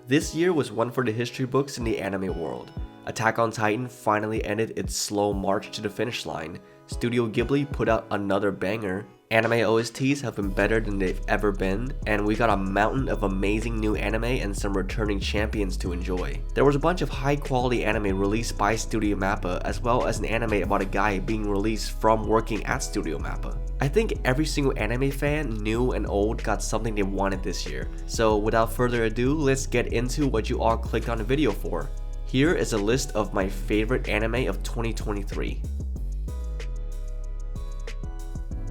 This year was one for the history books in the anime world. Attack on Titan finally ended its slow march to the finish line. Studio Ghibli put out another banger. Anime OSTs have been better than they've ever been, and we got a mountain of amazing new anime and some returning champions to enjoy. There was a bunch of high quality anime released by Studio Mappa, as well as an anime about a guy being released from working at Studio Mappa. I think every single anime fan, new and old, got something they wanted this year. So without further ado, let's get into what you all clicked on the video for. Here is a list of my favorite anime of 2023.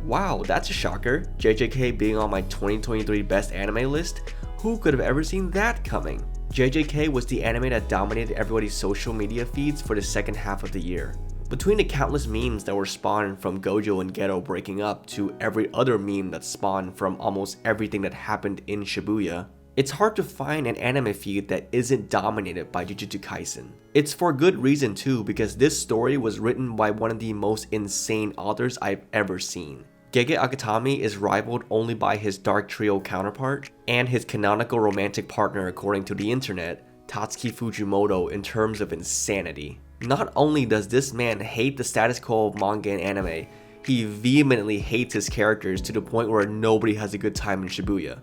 Wow, that's a shocker. JJK being on my 2023 best anime list? Who could have ever seen that coming? JJK was the anime that dominated everybody's social media feeds for the second half of the year. Between the countless memes that were spawned from Gojo and Geto breaking up to every other meme that spawned from almost everything that happened in Shibuya, it's hard to find an anime feed that isn't dominated by Jujutsu Kaisen. It's for good reason too, because this story was written by one of the most insane authors I've ever seen. Gege Akutami is rivaled only by his Dark Trio counterpart and his canonical romantic partner according to the internet, Tatsuki Fujimoto, in terms of insanity. Not only does this man hate the status quo of manga and anime, he vehemently hates his characters to the point where nobody has a good time in Shibuya.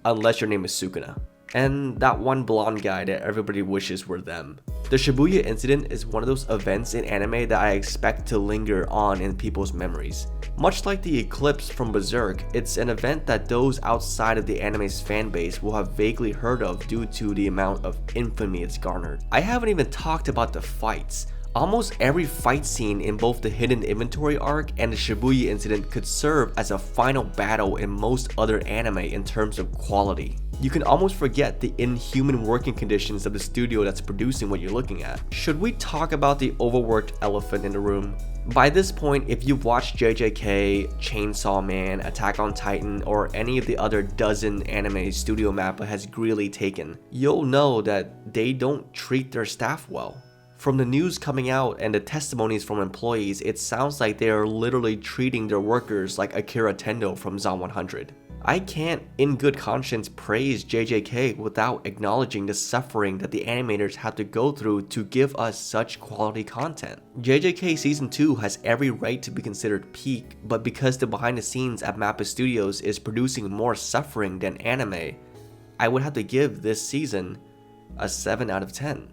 Unless your name is Sukuna. And that one blonde guy that everybody wishes were them. The Shibuya incident is one of those events in anime that I expect to linger on in people's memories. Much like the eclipse from Berserk, it's an event that those outside of the anime's fanbase will have vaguely heard of due to the amount of infamy it's garnered. I haven't even talked about the fights. Almost every fight scene in both the Hidden Inventory arc and the Shibuya incident could serve as a final battle in most other anime in terms of quality. You can almost forget the inhuman working conditions of the studio that's producing what you're looking at. Should we talk about the overworked elephant in the room? By this point, if you've watched JJK, Chainsaw Man, Attack on Titan, or any of the other dozen anime Studio Mappa has greedily taken, you'll know that they don't treat their staff well. From the news coming out and the testimonies from employees, it sounds like they are literally treating their workers like Akira Tendo from Zom 100. I can't, in good conscience, praise JJK without acknowledging the suffering that the animators had to go through to give us such quality content. JJK Season 2 has every right to be considered peak, but because the behind the scenes at Mappa Studios is producing more suffering than anime, I would have to give this season a 7 out of 10.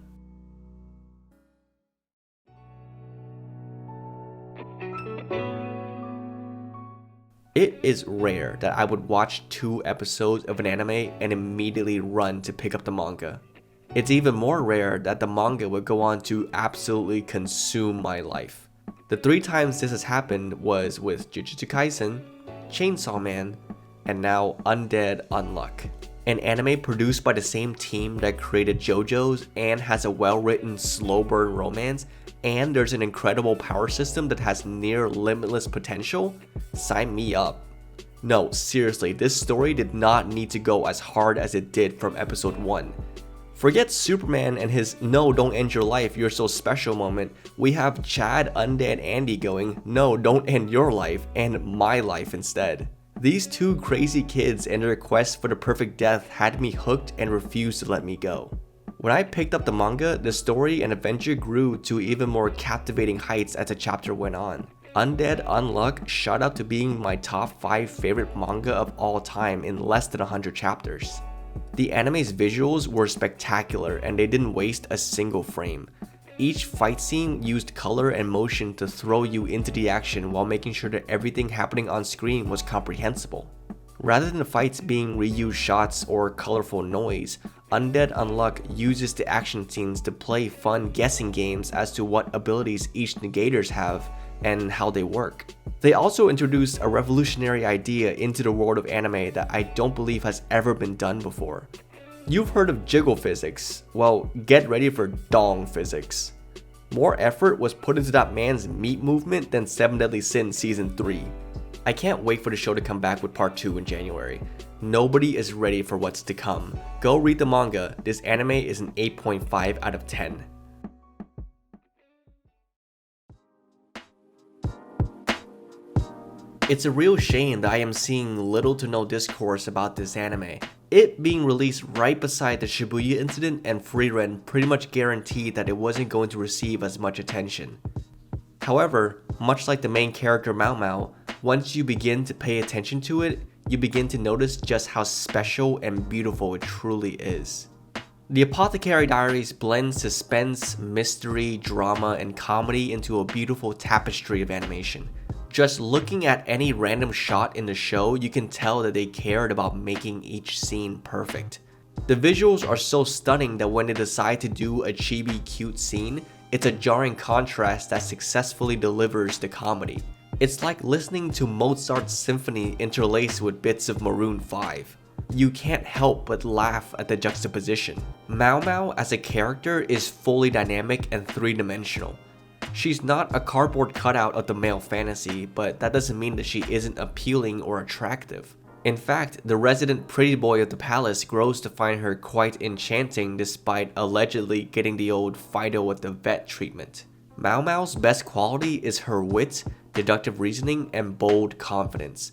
It is rare that I would watch 2 episodes of an anime and immediately run to pick up the manga. It's even more rare that the manga would go on to absolutely consume my life. The 3 times this has happened was with Jujutsu Kaisen, Chainsaw Man, and now Undead Unluck. An anime produced by the same team that created JoJo's and has a well-written slow burn romance, and there's an incredible power system that has near limitless potential? Sign me up. No, seriously, this story did not need to go as hard as it did from episode 1. Forget Superman and his "no, don't end your life, you're so special" moment. We have Chad, Undead Andy going "no, don't end your life" and my life instead. These 2 crazy kids and their quest for the perfect death had me hooked and refused to let me go. When I picked up the manga, the story and adventure grew to even more captivating heights as the chapter went on. Undead Unluck shot up to being my top 5 favorite manga of all time in less than 100 chapters. The anime's visuals were spectacular and they didn't waste a single frame. Each fight scene used color and motion to throw you into the action while making sure that everything happening on screen was comprehensible. Rather than the fights being reused shots or colorful noise, Undead Unluck uses the action scenes to play fun guessing games as to what abilities each negators have and how they work. They also introduced a revolutionary idea into the world of anime that I don't believe has ever been done before. You've heard of jiggle physics. Well, get ready for dong physics. More effort was put into that man's meat movement than 7 Deadly Sins Season 3. I can't wait for the show to come back with part 2 in January. Nobody is ready for what's to come. Go read the manga. This anime is an 8.5 out of 10. It's a real shame that I am seeing little to no discourse about this anime. It being released right beside the Shibuya incident and Frieren pretty much guaranteed that it wasn't going to receive as much attention. However, much like the main character Mao Mao, once you begin to pay attention to it, you begin to notice just how special and beautiful it truly is. The Apothecary Diaries blends suspense, mystery, drama, and comedy into a beautiful tapestry of animation. Just looking at any random shot in the show, you can tell that they cared about making each scene perfect. The visuals are so stunning that when they decide to do a chibi cute scene, it's a jarring contrast that successfully delivers the comedy. It's like listening to Mozart's symphony interlaced with bits of Maroon 5. You can't help but laugh at the juxtaposition. Mao Mao as a character is fully dynamic and three-dimensional. She's not a cardboard cutout of the male fantasy, but that doesn't mean that she isn't appealing or attractive. In fact, the resident pretty boy of the palace grows to find her quite enchanting despite allegedly getting the old Fido at the vet treatment. Mao Mao's best quality is her wit, deductive reasoning, and bold confidence.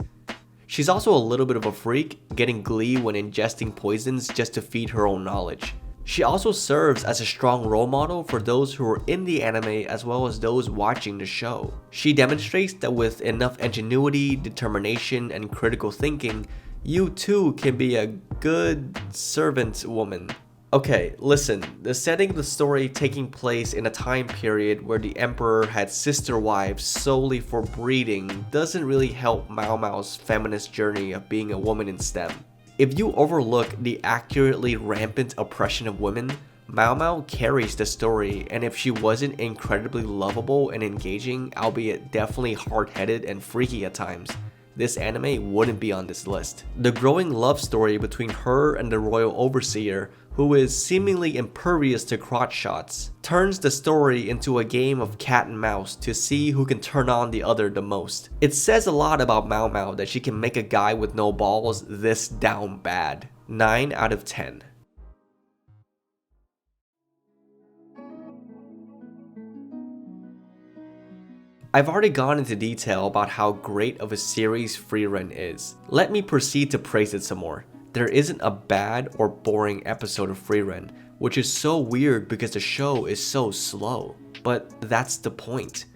She's also a little bit of a freak, getting glee when ingesting poisons just to feed her own knowledge. She also serves as a strong role model for those who are in the anime as well as those watching the show. She demonstrates that with enough ingenuity, determination, and critical thinking, you too can be a good servant woman. Okay, listen, the setting of the story taking place in a time period where the emperor had sister wives solely for breeding doesn't really help Mao Mao's feminist journey of being a woman in STEM. If you overlook the accurately rampant oppression of women, Mao Mao carries the story, and if she wasn't incredibly lovable and engaging, albeit definitely hard-headed and freaky at times, this anime wouldn't be on this list. The growing love story between her and the royal overseer, who is seemingly impervious to crotch shots, turns the story into a game of cat and mouse to see who can turn on the other the most. It says a lot about Mao Mao that she can make a guy with no balls this down bad. 9 out of 10. I've already gone into detail about how great of a series Frieren is. Let me proceed to praise it some more. There isn't a bad or boring episode of Frieren, which is so weird because the show is so slow. But that's the point.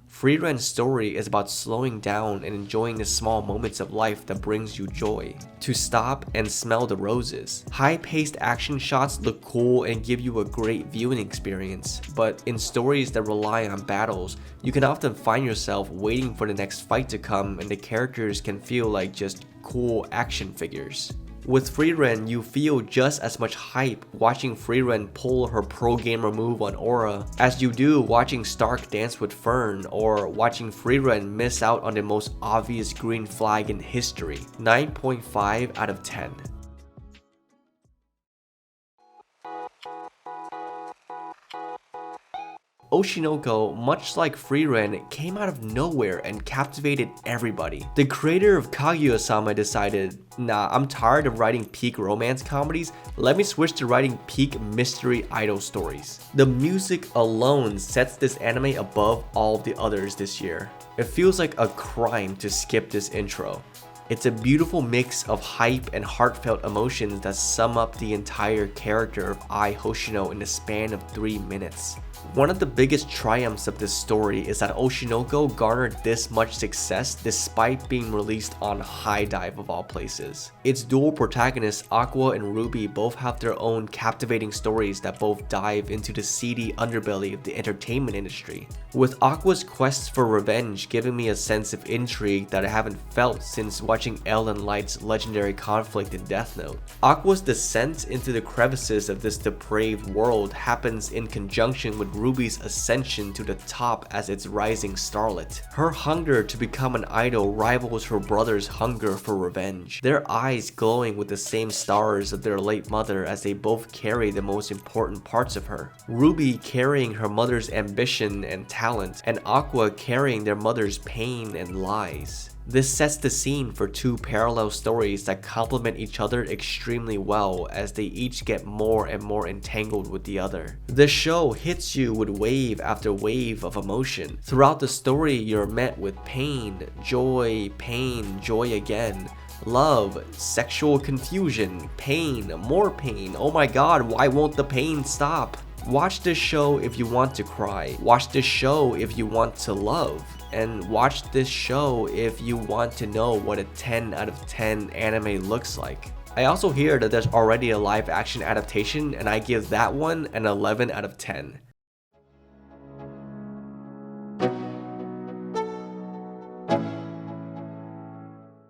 Frieren's story is about slowing down and enjoying the small moments of life that brings you joy. To stop and smell the roses. High-paced action shots look cool and give you a great viewing experience, but in stories that rely on battles, you can often find yourself waiting for the next fight to come and the characters can feel like just cool action figures. With Frieren, you feel just as much hype watching Frieren pull her pro gamer move on Aura as you do watching Stark dance with Fern or watching Frieren miss out on the most obvious green flag in history. 9.5 out of 10. Oshinoko, much like Frieren, came out of nowhere and captivated everybody. The creator of Kaguya-sama decided, nah, I'm tired of writing peak romance comedies, let me switch to writing peak mystery idol stories. The music alone sets this anime above all the others this year. It feels like a crime to skip this intro. It's a beautiful mix of hype and heartfelt emotions that sum up the entire character of Ai Hoshino in the span of 3 minutes. One of the biggest triumphs of this story is that Oshinoko garnered this much success despite being released on High Dive of all places. Its dual protagonists Aqua and Ruby both have their own captivating stories that both dive into the seedy underbelly of the entertainment industry. With Aqua's quest for revenge giving me a sense of intrigue that I haven't felt since watching L and Light's legendary conflict in Death Note. Aqua's descent into the crevices of this depraved world happens in conjunction with Ruby's ascension to the top as its rising starlet. Her hunger to become an idol rivals her brother's hunger for revenge, their eyes glowing with the same stars of their late mother as they both carry the most important parts of her. Ruby carrying her mother's ambition and talent, and Aqua carrying their mother's pain and lies. This sets the scene for two parallel stories that complement each other extremely well as they each get more and more entangled with the other. The show hits you with wave after wave of emotion. Throughout the story, you're met with pain, joy again, love, sexual confusion, pain, more pain. Oh my god, why won't the pain stop? Watch this show if you want to cry. Watch this show if you want to love. And watch this show if you want to know what a 10 out of 10 anime looks like. I also hear that there's already a live action adaptation, and I give that one an 11 out of 10.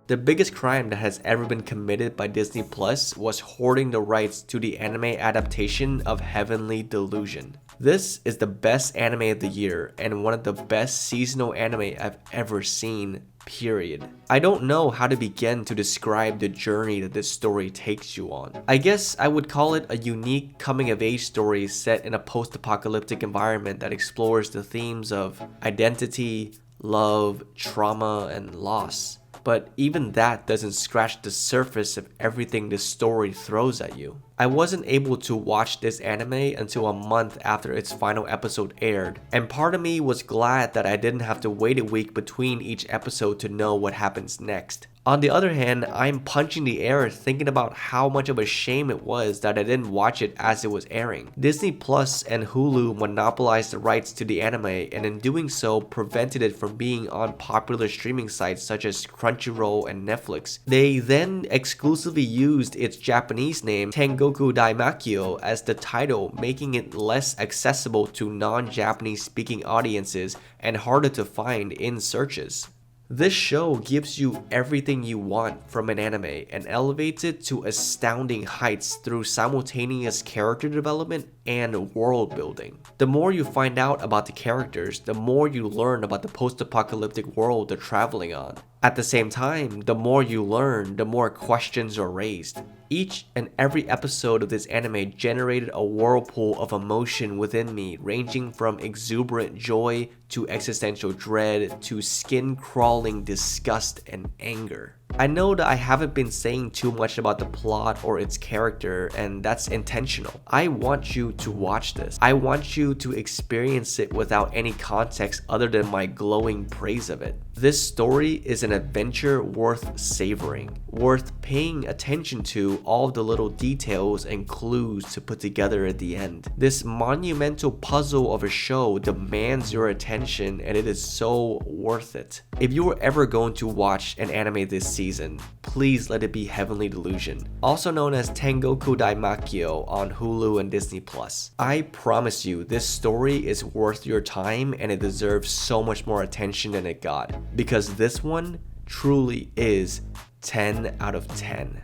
The biggest crime that has ever been committed by Disney Plus was hoarding the rights to the anime adaptation of Heavenly Delusion. This is the best anime of the year and one of the best seasonal anime I've ever seen, period. I don't know how to begin to describe the journey that this story takes you on. I guess I would call it a unique coming-of-age story set in a post-apocalyptic environment that explores the themes of identity, love, trauma, and loss. But even that doesn't scratch the surface of everything this story throws at you. I wasn't able to watch this anime until a month after its final episode aired, and part of me was glad that I didn't have to wait a week between each episode to know what happens next. On the other hand, I'm punching the air thinking about how much of a shame it was that I didn't watch it as it was airing. Disney Plus and Hulu monopolized the rights to the anime, and in doing so prevented it from being on popular streaming sites such as Crunchyroll and Netflix. They then exclusively used its Japanese name Tengoku Daimakyo as the title, making it less accessible to non-Japanese speaking audiences and harder to find in searches. This show gives you everything you want from an anime and elevates it to astounding heights through simultaneous character development and world building. The more you find out about the characters, the more you learn about the post-apocalyptic world they're traveling on. At the same time, the more you learn, the more questions are raised. Each and every episode of this anime generated a whirlpool of emotion within me, ranging from exuberant joy to existential dread to skin-crawling disgust and anger. I know that I haven't been saying too much about the plot or its character, and that's intentional. I want you to watch this. I want you to experience it without any context other than my glowing praise of it. This story is an adventure worth savoring, worth paying attention to all the little details and clues to put together at the end. This monumental puzzle of a show demands your attention, and it is so worth it. If you were ever going to watch an anime this season, please let it be Heavenly Delusion, also known as Tengoku Daimakyo on Hulu and Disney Plus. I promise you, this story is worth your time and it deserves so much more attention than it got, because this one truly is 10 out of 10.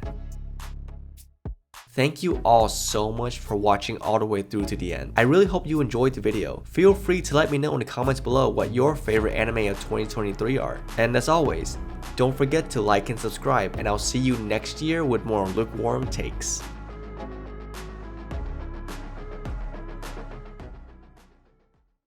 Thank you all so much for watching all the way through to the end. I really hope you enjoyed the video. Feel free to let me know in the comments below what your favorite anime of 2023 are. And as always, don't forget to like and subscribe, and I'll see you next year with more lukewarm takes.